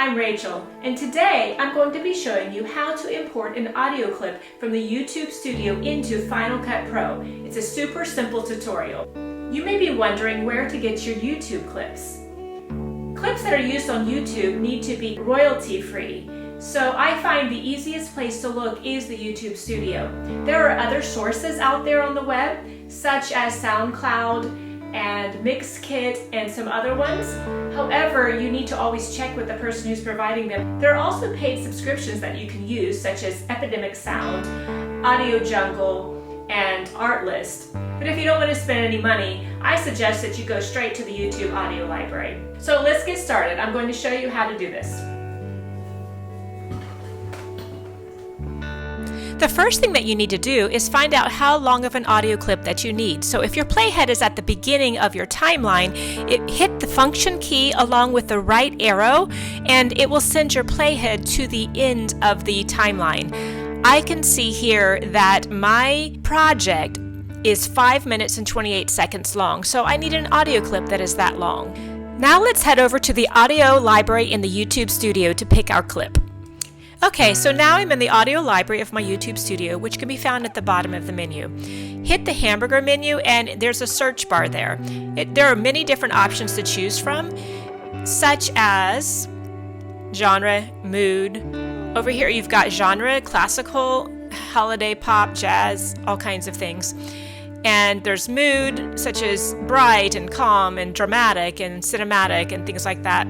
I'm Rachel, and today I'm going to be showing you how to import an audio clip from the YouTube Studio into Final Cut Pro. It's a super simple tutorial. You may be wondering where to get your YouTube clips. Clips that are used on YouTube need to be royalty-free, so I find the easiest place to look is the YouTube Studio. There are other sources out there on the web, such as SoundCloud and Mixkit and some other ones. However, you need to always check with the person who's providing them. There are also paid subscriptions that you can use, such as Epidemic Sound, Audio Jungle, and Artlist. But if you don't want to spend any money, I suggest that you go straight to the YouTube audio library. So let's get started. I'm going to show you how to do this. The first thing that you need to do is find out how long of an audio clip that you need. So if your playhead is at the beginning of your timeline, hit the function key along with the right arrow, and it will send your playhead to the end of the timeline. I can see here that my project is 5 minutes and 28 seconds long, so I need an audio clip that is that long. Now let's head over to the audio library in the YouTube Studio to pick our clip. Okay, so now I'm in the audio library of my YouTube Studio, which can be found at the bottom of the menu. Hit the hamburger menu and there's a search bar there. There are many different options to choose from, such as genre, mood. Over here you've got genre, classical, holiday, pop, jazz, all kinds of things. And there's mood, such as bright and calm and dramatic and cinematic and things like that.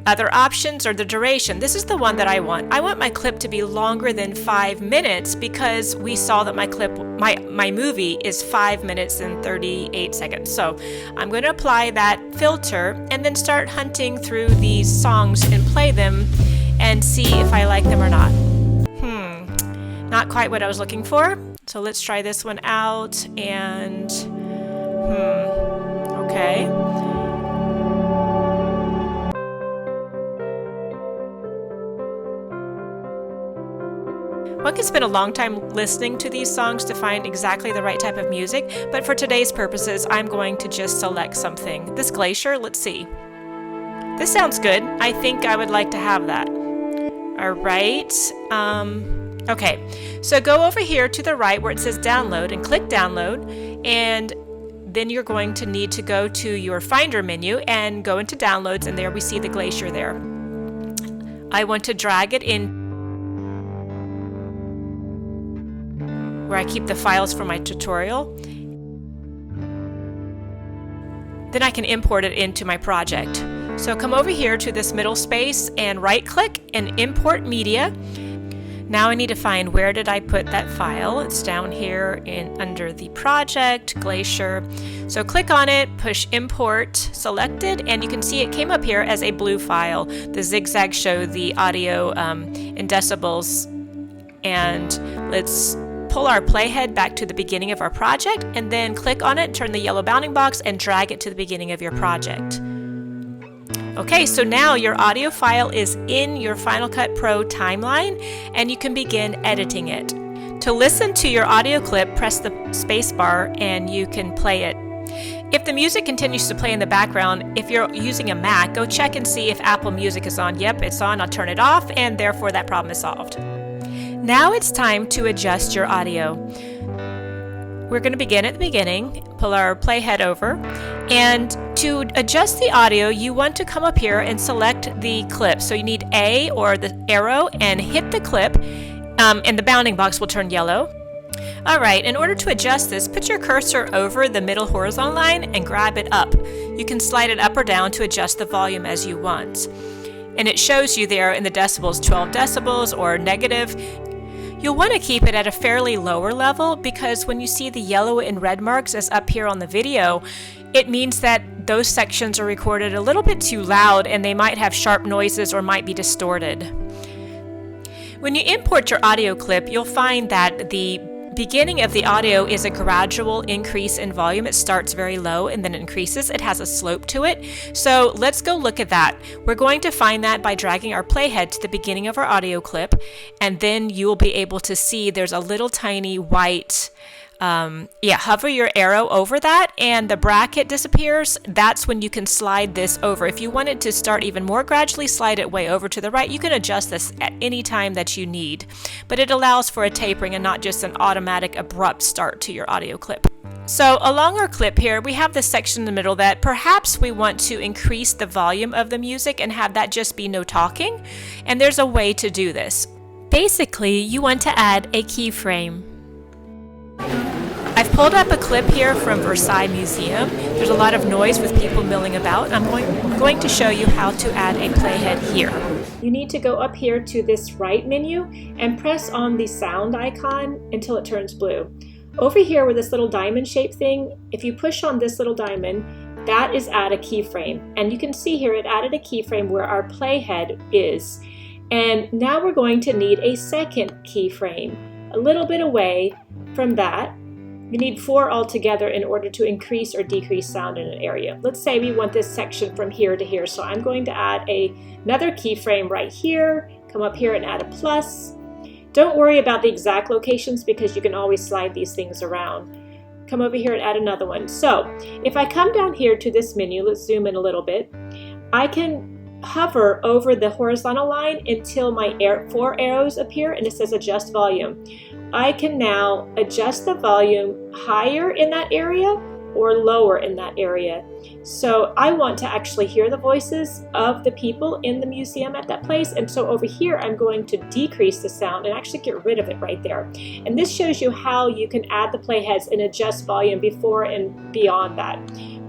Other options are the duration. This is the one that I want. I want my clip to be longer than 5 minutes because we saw that my movie is 5 minutes and 38 seconds. So I'm going to apply that filter and then start hunting through these songs and play them and see if I like them or not. Not quite what I was looking for. So let's try this one out and okay. One can spend a long time listening to these songs to find exactly the right type of music, but for today's purposes, I'm going to just select something. This Glacier, let's see. This sounds good. I think I would like to have that. All right. Okay, so go over here to the right where it says download and click download, and then you're going to need to go to your Finder menu and go into downloads, and there we see the Glacier there. I want to drag it in where I keep the files for my tutorial. Then I can import it into my project. So come over here to this middle space and right click and import media. Now I need to find where did I put that file. It's down here under the project, Glacier. So click on it, push import selected, and you can see it came up here as a blue file. The zigzags show the audio in decibels. And let's pull our playhead back to the beginning of our project and then click on it, turn the yellow bounding box and drag it to the beginning of your project. Okay, so now your audio file is in your Final Cut Pro timeline and you can begin editing it. To listen to your audio clip, press the space bar and you can play it. If the music continues to play in the background, if you're using a Mac, go check and see if Apple Music is on. Yep, it's on. I'll turn it off and therefore that problem is solved. Now it's time to adjust your audio. We're going to begin at the beginning, pull our playhead over, and to adjust the audio, you want to come up here and select the clip. So you need A or the arrow and hit the clip, and the bounding box will turn yellow. All right, in order to adjust this, put your cursor over the middle horizontal line and grab it up. You can slide it up or down to adjust the volume as you want. And it shows you there in the decibels, 12 decibels or negative. You'll want to keep it at a fairly lower level because when you see the yellow and red marks as up here on the video, it means that those sections are recorded a little bit too loud and they might have sharp noises or might be distorted. When you import your audio clip, you'll find that the beginning of the audio is a gradual increase in volume. It starts very low and then increases. It has a slope to it. So let's go look at that. We're going to find that by dragging our playhead to the beginning of our audio clip, and then you will be able to see there's a little tiny white hover your arrow over that and the bracket disappears. That's when you can slide this over. If you wanted to start even more gradually, slide it way over to the right. You can adjust this at any time that you need, but it allows for a tapering and not just an automatic abrupt start to your audio clip. So along our clip here, we have this section in the middle that perhaps we want to increase the volume of the music and have that just be no talking. And there's a way to do this. Basically, you want to add a keyframe. I've pulled up a clip here from Versailles Museum. There's a lot of noise with people milling about. I'm going to show you how to add a playhead here. You need to go up here to this right menu and press on the sound icon until it turns blue. Over here with this little diamond shaped thing, if you push on this little diamond, that is add a keyframe. And you can see here it added a keyframe where our playhead is. And now we're going to need a second keyframe, a little bit away from that. You need 4 altogether in order to increase or decrease sound in an area. Let's say we want this section from here to here. So I'm going to add another keyframe right here, come up here and add a plus. Don't worry about the exact locations because you can always slide these things around. Come over here and add another one. So if I come down here to this menu, let's zoom in a little bit, I can hover over the horizontal line until my 4 arrows appear and it says adjust volume. I can now adjust the volume higher in that area or lower in that area. So I want to actually hear the voices of the people in the museum at that place, and so over here I'm going to decrease the sound and actually get rid of it right there. And this shows you how you can add the playheads and adjust volume before and beyond that.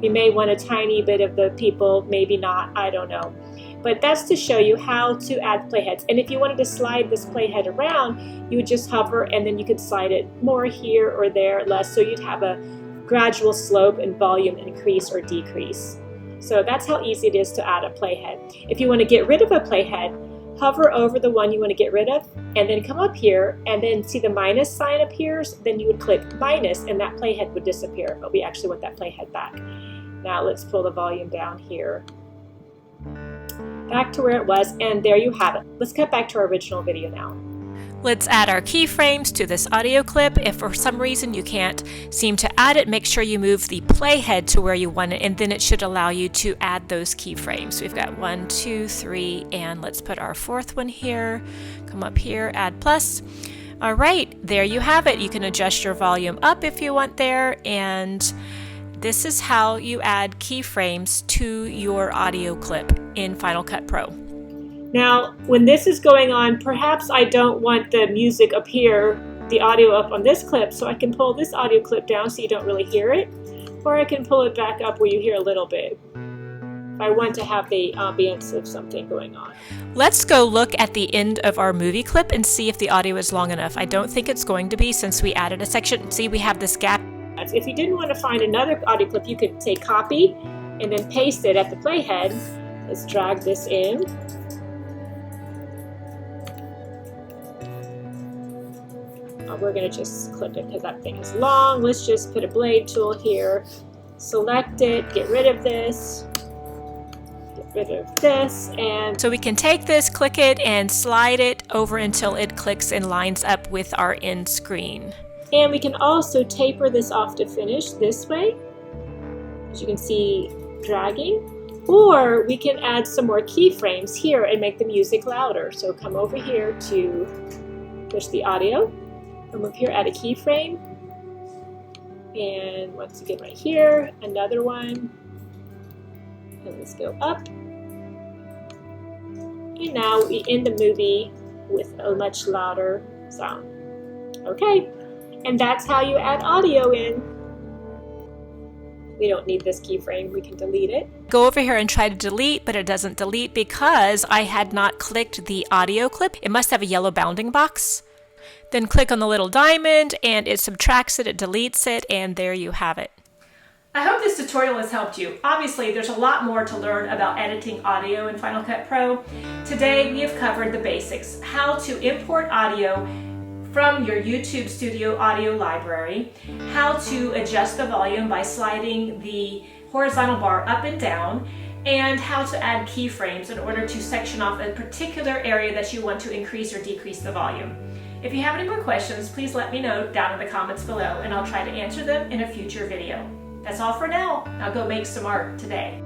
You may want a tiny bit of the people, maybe not, I don't know. But that's to show you how to add playheads. And if you wanted to slide this playhead around, you would just hover and then you could slide it more here or there, less, so you'd have a gradual slope and volume increase or decrease. So that's how easy it is to add a playhead. If you want to get rid of a playhead, hover over the one you want to get rid of and then come up here and then see the minus sign appears, then you would click minus and that playhead would disappear, but we actually want that playhead back. Now let's pull the volume down here, back to where it was, and there you have it. Let's cut back to our original video now. Let's add our keyframes to this audio clip. If for some reason you can't seem to add it, make sure you move the playhead to where you want it, and then it should allow you to add those keyframes. We've got 1, 2, 3, and let's put our 4th one here. Come up here, add plus. All right, there you have it. You can adjust your volume up if you want there, and this is how you add keyframes to your audio clip in Final Cut Pro. Now, when this is going on, perhaps I don't want the music up here, the audio up on this clip, so I can pull this audio clip down so you don't really hear it, or I can pull it back up where you hear a little bit if I want to have the ambience of something going on. Let's go look at the end of our movie clip and see if the audio is long enough. I don't think it's going to be since we added a section. See, we have this gap. If you didn't want to find another audio clip, you could say copy and then paste it at the playhead. Let's drag this in. We're going to just clip it because that thing is long. Let's just put a blade tool here, select it, get rid of this, get rid of this, and so we can take this, click it, and slide it over until it clicks and lines up with our end screen. And we can also taper this off to finish this way, as you can see, dragging. Or we can add some more keyframes here and make the music louder. So come over here to push the audio. Come up here, add a keyframe, and once again right here, another one, and let's go up. And now we end the movie with a much louder sound. Okay, and that's how you add audio in. We don't need this keyframe, we can delete it. Go over here and try to delete, but it doesn't delete because I had not clicked the audio clip. It must have a yellow bounding box. Then click on the little diamond and it subtracts it, it deletes it, and there you have it. I hope this tutorial has helped you. Obviously, there's a lot more to learn about editing audio in Final Cut Pro. Today, we have covered the basics, how to import audio from your YouTube Studio audio library, how to adjust the volume by sliding the horizontal bar up and down, and how to add keyframes in order to section off a particular area that you want to increase or decrease the volume. If you have any more questions, please let me know down in the comments below and I'll try to answer them in a future video. That's all for now. Now go make some art today.